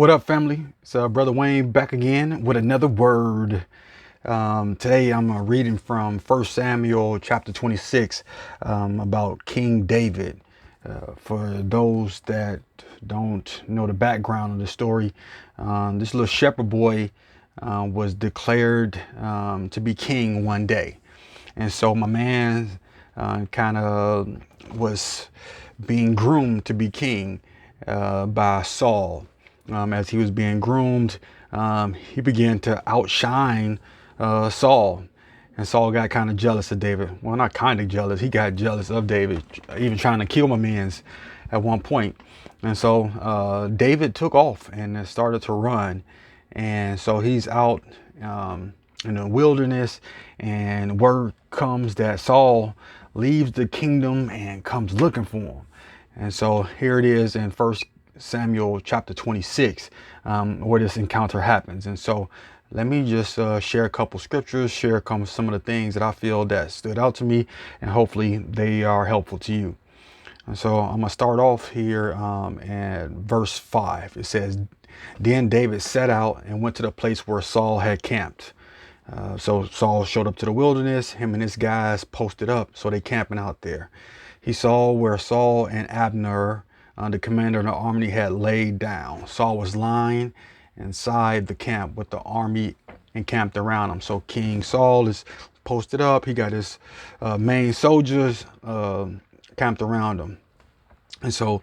What up, family? It's Brother Wayne back again with another word. Today I'm reading from 1 Samuel chapter 26 about King David. For those that don't know the background of the story, this little shepherd boy was declared to be king one day. And so my man kind of was being groomed to be king by Saul. As he was being groomed, he began to outshine Saul. And Saul got kind of jealous of David. Well, not kind of jealous. He got jealous of David, even trying to kill my man's at one point. And so David took off and started to run. And so he's out in the wilderness, and word comes that Saul leaves the kingdom and comes looking for him. And so here it is in First Samuel chapter 26, where this encounter happens. And so let me just share a couple scriptures, share some of the things that I feel that stood out to me, and hopefully they are helpful to you. And so I'm gonna start off here at verse 5. It says, "Then David set out and went to the place where Saul had camped." So Saul showed up to the wilderness, him and his guys posted up, so they camping out there. He saw where Saul and Abner, the commander of the army, had laid down. Saul was lying inside the camp with the army encamped around him. So King Saul is posted up. He got his main soldiers camped around him. And so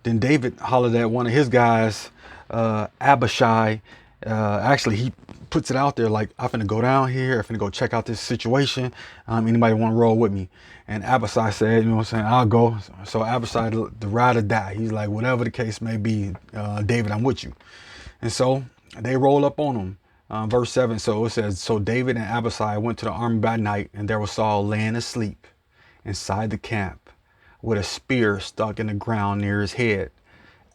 then David hollered at one of his guys, Abishai. Actually, he puts it out there like, I'm finna go down here. I'm finna go check out this situation. Anybody want to roll with me? And Abishai said, you know what I'm saying, I'll go. So Abishai, the ride or die. He's like, whatever the case may be, David, I'm with you. And so they roll up on him. Verse 7, so it says, "So David and Abishai went to the army by night, and there was Saul laying asleep inside the camp with a spear stuck in the ground near his head.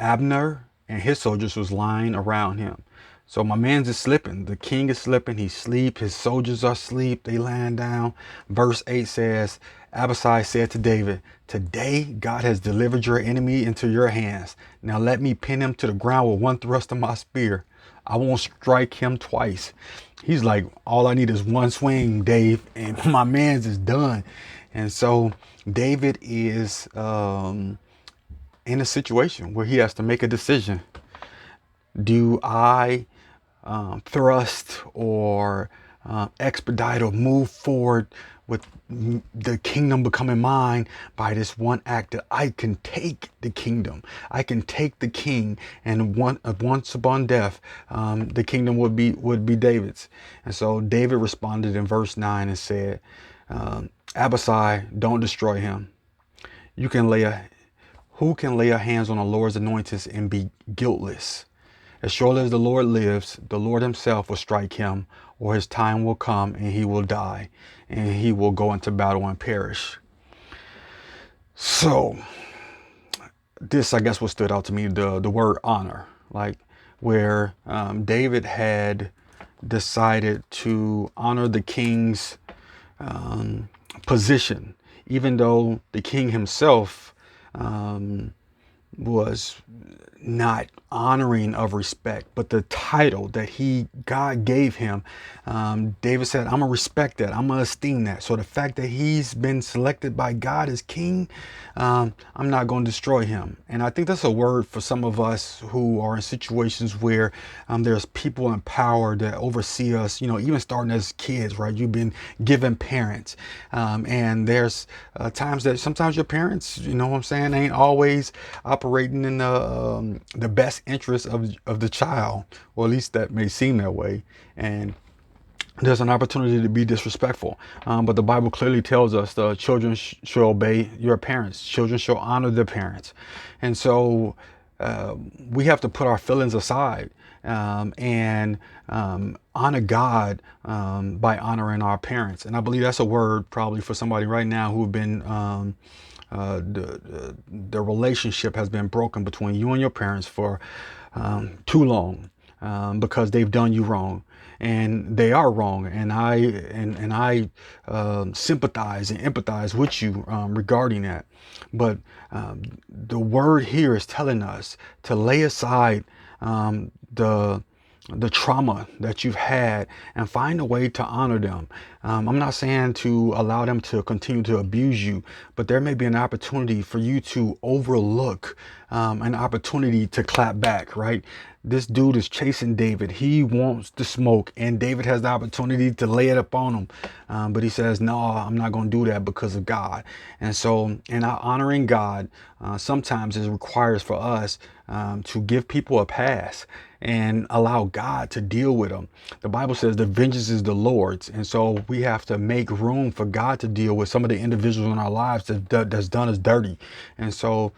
Abner and his soldiers was lying around him." So my man's is slipping. The king is slipping. He's asleep. His soldiers are asleep. They lying down. Verse 8 says, "Abishai said to David, 'Today God has delivered your enemy into your hands. Now let me pin him to the ground with one thrust of my spear. I won't strike him twice.'" He's like, all I need is one swing, Dave, and my man's is done. And so David is in a situation where he has to make a decision. Do I thrust or expedite or move forward with the kingdom becoming mine by this one act that I can take the kingdom? I can take the king, and once upon death, the kingdom would be David's. And so David responded in verse 9 and said, "Abishai, don't destroy him. Who can lay a hands on the Lord's anointed and be guiltless? As surely as the Lord lives, the Lord himself will strike him, or his time will come and he will die, and he will go into battle and perish." So this, I guess, what stood out to me, the word honor, like where David had decided to honor the king's position, even though the king himself was not honoring of respect, but the title that God gave him, David said, "I'm gonna respect that. I'm gonna esteem that." So the fact that he's been selected by God as king, I'm not going to destroy him. And I think that's a word for some of us who are in situations where there's people in power that oversee us, even starting as kids, right? You've been given parents, and there's times that sometimes your parents, you know what I'm saying, ain't always operating in the best interest of the child, or at least that may seem that way. And there's an opportunity to be disrespectful. But the Bible clearly tells us the children should obey your parents. Children should honor their parents. And so we have to put our feelings aside and honor God by honoring our parents. And I believe that's a word probably for somebody right now who've been the relationship has been broken between you and your parents for too long, because they've done you wrong, and they are wrong. And I sympathize and empathize with you regarding that. But the word here is telling us to lay aside the trauma that you've had, and find a way to honor them. I'm not saying to allow them to continue to abuse you, but there may be an opportunity for you to overlook an opportunity to clap back, right? This dude is chasing David. He wants the smoke, and David has the opportunity to lay it up on him. But he says, no, I'm not going to do that because of God. And so, in our honoring God, sometimes it requires for us to give people a pass and allow God to deal with them. The Bible says the vengeance is the Lord's. And so we have to make room for God to deal with some of the individuals in our lives that's done us dirty. And so,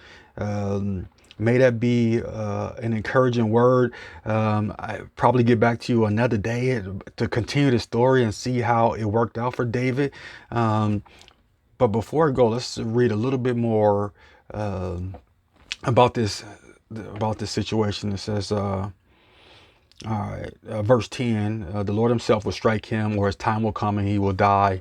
may that be an encouraging word. I probably get back to you another day to continue the story and see how it worked out for David. But before I go, let's read a little bit more about this situation. It says, all right, verse 10, the Lord himself will strike him, or his time will come and he will die,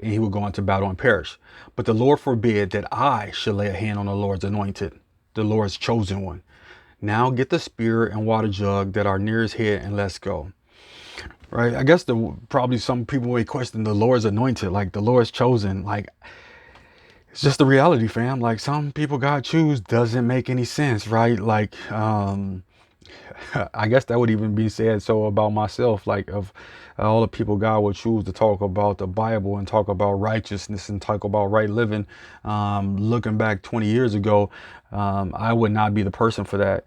and he will go into battle and perish. But the Lord forbid that I should lay a hand on the Lord's anointed, the Lord's chosen one. Now get the spear and water jug that are near his head and let's go. Right? I guess probably some people may question the Lord's anointed, like the Lord's chosen. Like, it's just the reality, fam. Like, some people God choose doesn't make any sense, right? Like, I guess that would even be said so about myself, like of all the people God would choose to talk about the Bible and talk about righteousness and talk about right living. Looking back 20 years ago, I would not be the person for that.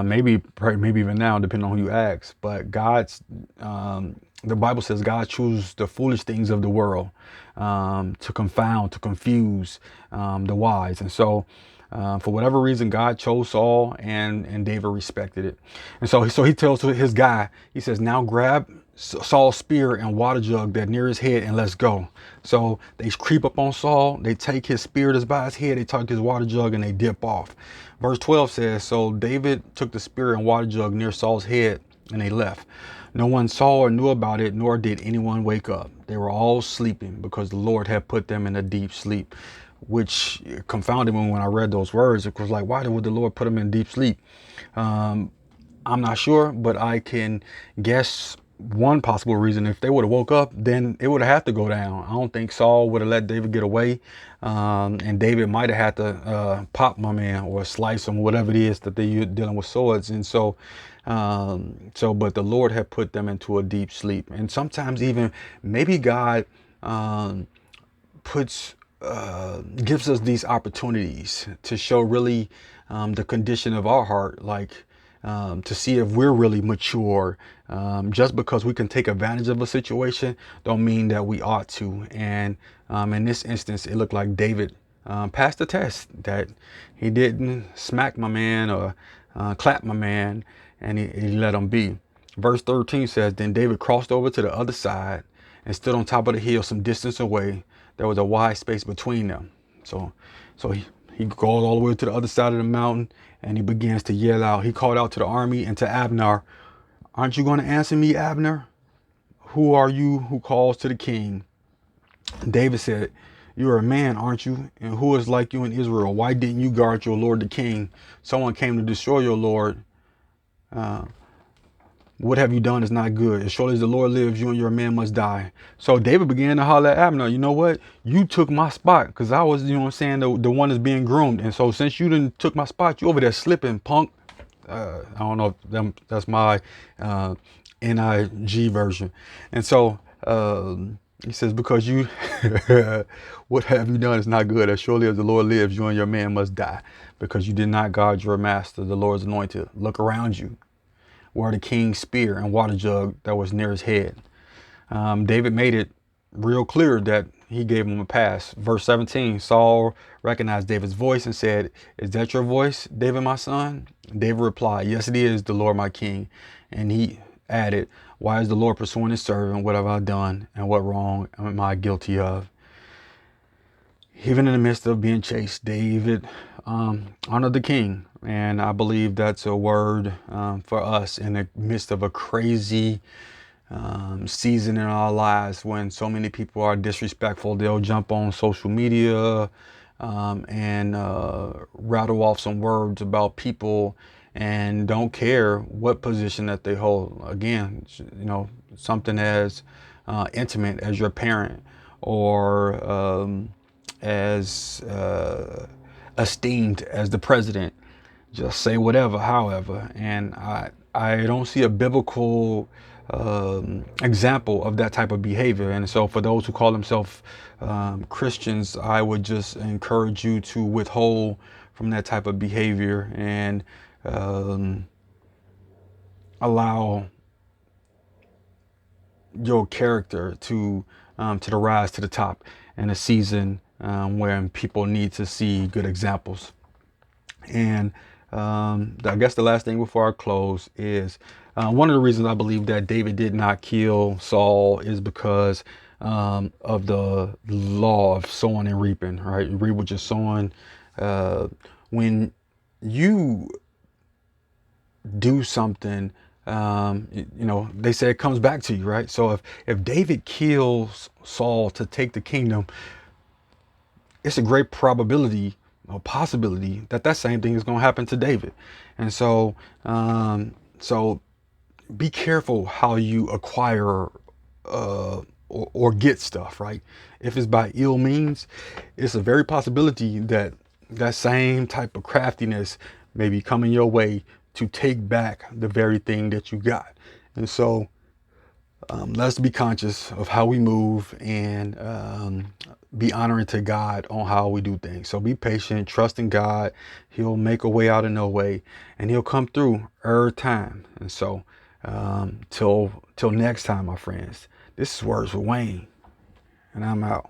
Maybe even now, depending on who you ask. But the Bible says God chooses the foolish things of the world to confound, to confuse the wise. And so, for whatever reason, God chose Saul, and David respected it. And so he tells his guy, he says, now grab Saul's spear and water jug that near his head and let's go. So they creep up on Saul. They take his spear that's by his head. They take his water jug and they dip off. Verse 12 says, so David took the spear and water jug near Saul's head and they left. No one saw or knew about it, nor did anyone wake up. They were all sleeping because the Lord had put them in a deep sleep, which confounded me when I read those words. It was like, why would the Lord put them in deep sleep? I'm not sure, but I can guess one possible reason. If they would have woke up, then it would have had to go down. I don't think Saul would have let David get away. And David might have had to pop my man or slice him, whatever it is that they're dealing with swords. And so, but the Lord had put them into a deep sleep. And sometimes even maybe God gives us these opportunities to show really the condition of our heart, like to see if we're really mature. Just because we can take advantage of a situation don't mean that we ought to. And in this instance, it looked like David passed the test, that he didn't smack my man or clap my man, and he let him be. Verse 13 says, then David crossed over to the other side and stood on top of the hill some distance away. There was a wide space between them. So he goes all the way to the other side of the mountain and he begins to yell out. He called out to the army and to Abner, aren't you going to answer me, Abner? Who are you who calls to the king? David said, you are a man, aren't you? And who is like you in Israel? Why didn't you guard your Lord the king? Someone came to destroy your Lord. What have you done is not good. As surely as the Lord lives, you and your man must die. So David began to holler at Abner, you know what? You took my spot, because I was, the one that's being groomed. And so since you didn't took my spot, you over there slipping, punk. I don't know if that's my NIG version. And so he says, because you, what have you done is not good. As surely as the Lord lives, you and your man must die, because you did not guard your master, the Lord's anointed. Look around you, where the king's spear and water jug that was near his head. David made it real clear that he gave him a pass. Verse 17, Saul recognized David's voice and said, is that your voice, David, my son? David replied, yes, it is, the Lord, my king. And he added, why is the Lord pursuing his servant? What have I done? And what wrong am I guilty of? Even in the midst of being chased, David honored the king. And I believe that's a word for us in the midst of a crazy season in our lives when so many people are disrespectful. They'll jump on social media and rattle off some words about people and don't care what position that they hold. Again, something as intimate as your parent, or as esteemed as the president. Just say whatever, however. And I don't see a biblical example of that type of behavior. And so for those who call themselves Christians, I would just encourage you to withhold from that type of behavior, and allow your character to the rise to the top in a season where people need to see good examples. And I guess the last thing before I close is one of the reasons I believe that David did not kill Saul is because of the law of sowing and reaping, right? You reap what you're sowing. When you do something, they say it comes back to you, right? So if David kills Saul to take the kingdom, it's a great probability or possibility that that same thing is going to happen to David. And so be careful how you acquire or get stuff, right? If it's by ill means, it's a very possibility that that same type of craftiness may be coming your way to take back the very thing that you got. And so let's be conscious of how we move, and be honoring to God on how we do things. So be patient, trust in God. He'll make a way out of no way, and he'll come through every time. And so till next time, my friends, this is Words with Wayne, and I'm out.